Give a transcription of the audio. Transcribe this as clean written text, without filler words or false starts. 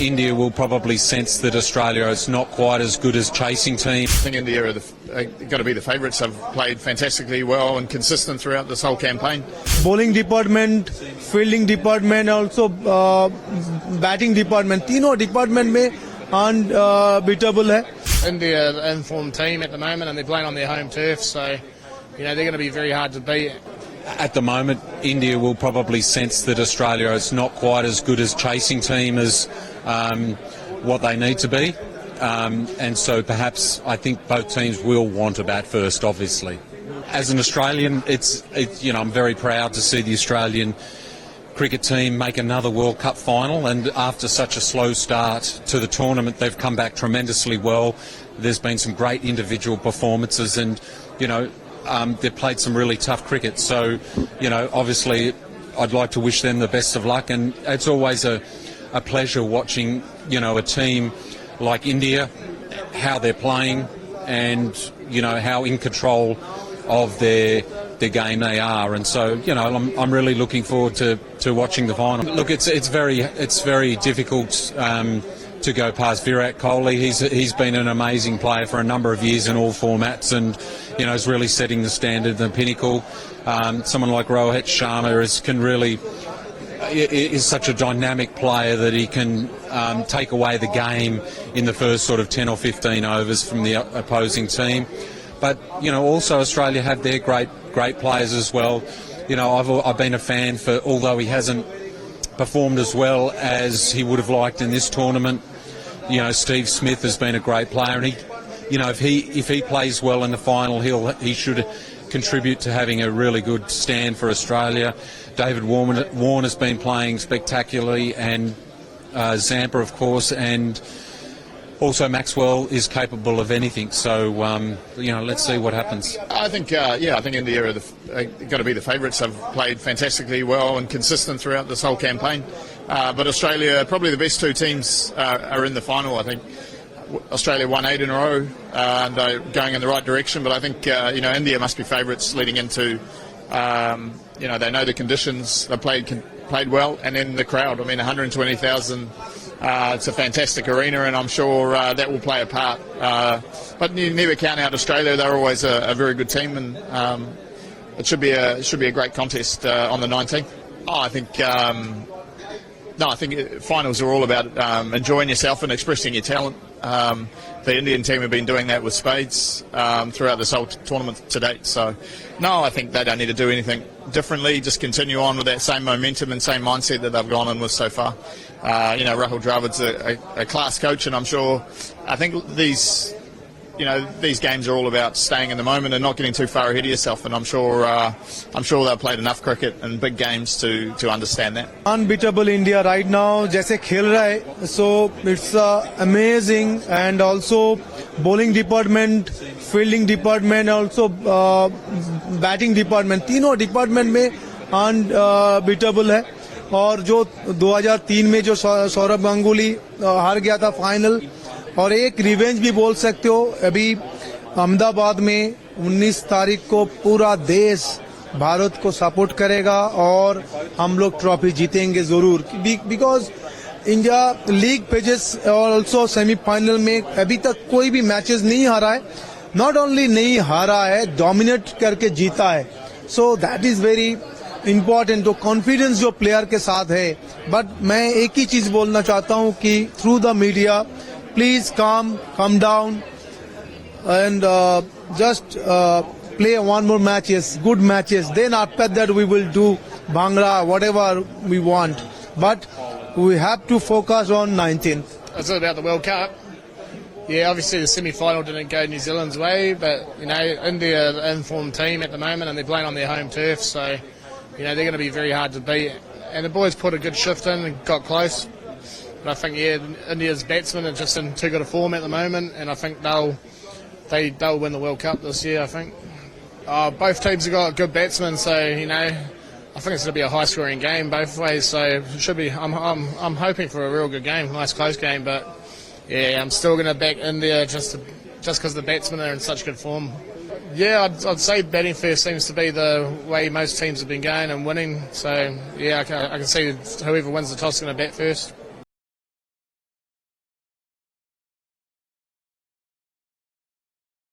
India will probably sense that Australia is not quite as good as chasing team. I think India are got to be the favourites. They've played fantastically well and consistent throughout this whole campaign. Bowling department, fielding department, also batting department. तीनों department में unbeatable है. India are the informed team at the moment and they're playing on their home turf, so they're going to be very hard to beat. At the moment, India will probably sense that Australia is not quite as good as chasing team as what they need to be. And so perhaps I think both teams will want to bat first, obviously. As an Australian, I'm very proud to see the Australian cricket team make another World Cup final, and after such a slow start to the tournament, they've come back tremendously well. There's been some great individual performances and, they've played some really tough cricket. So, obviously I'd like to wish them the best of luck, and it's always a pleasure watching, a team like India, how they're playing and, how in control of their game they are. And so, I'm really looking forward to watching the final. Look, it's very difficult to go past Virat Kohli. He's been an amazing player for a number of years in all formats, and is really setting the standard, the pinnacle. Someone like Rohit Sharma is such a dynamic player that he can take away the game in the first sort of 10 or 15 overs from the opposing team. But also Australia have their great players as well. I've been a fan although he hasn't performed as well as he would have liked in this tournament. Steve Smith has been a great player, and if he plays well in the final, he should contribute to having a really good stand for Australia. David Warner's been playing spectacularally, and Zampa, of course, and also Maxwell is capable of anything. So let's see what happens. I think India are got to be the favourites. They've played fantastically well and consistent throughout this whole campaign. But Australia, probably the best two teams are in the final. I think Australia won 8 in a row and they're going in the right direction. But I think India must be favourites leading into. They know the conditions. They played well, and then the crowd. 120,000. It's a fantastic arena, and I'm sure that will play a part. But you never count out Australia. They're always a very good team, and it should be a great contest on the 19th. I think finals are all about enjoying yourself and expressing your talent. The Indian team have been doing that with spades throughout this whole tournament to date. So, no, I think they don't need to do anything differently. Just continue on with that same momentum and same mindset that they've gone on with so far. Rahul Dravid's a class coach, and I think these games are all about staying in the moment and not getting too far ahead of yourself. And I'm sure they've played enough cricket and big games to understand that. Unbeatable India right now, जैसे खेल रहा है, so it's amazing. And also bowling department, fielding department, also batting department, तीनों department में unbeatable है. और जो 2003 में जो सौरभ गांगुली हार गया था फाइनल, और एक रिवेंज भी बोल सकते हो. अभी अहमदाबाद में 19 तारीख को पूरा देश भारत को सपोर्ट करेगा और हम लोग ट्रॉफी जीतेंगे जरूर, बिकॉज इंडिया लीग पेजेस और ऑल्सो सेमीफाइनल में अभी तक कोई भी मैचेस नहीं हारा है. नॉट ओनली नहीं हारा है, डोमिनेट करके जीता है. So that is very important. तो कॉन्फिडेंस जो प्लेयर के साथ है. बट मैं एक ही चीज बोलना चाहता हूं कि through the media, please calm down and just play one more matches, good matches. Then after that we will do Bhangra, whatever we want. But we have to focus on 19th. It's all about the World Cup. Yeah, obviously the semi-final didn't go New Zealand's way, but India are the informed team at the moment and they're playing on their home turf, so they're going to be very hard to beat. And the boys put a good shift in and got close. But I think, India's batsmen are just in too good a form at the moment, and I think they'll win the World Cup this year, I think. Both teams have got good batsmen, so, I think it's going to be a high-scoring game both ways, so it should be. I'm hoping for a real good game, nice close game, but, yeah, I'm still going to back India just because the batsmen are in such good form. Yeah, I'd say batting first seems to be the way most teams have been going and winning, so, yeah, I can see whoever wins the toss is going to bat first.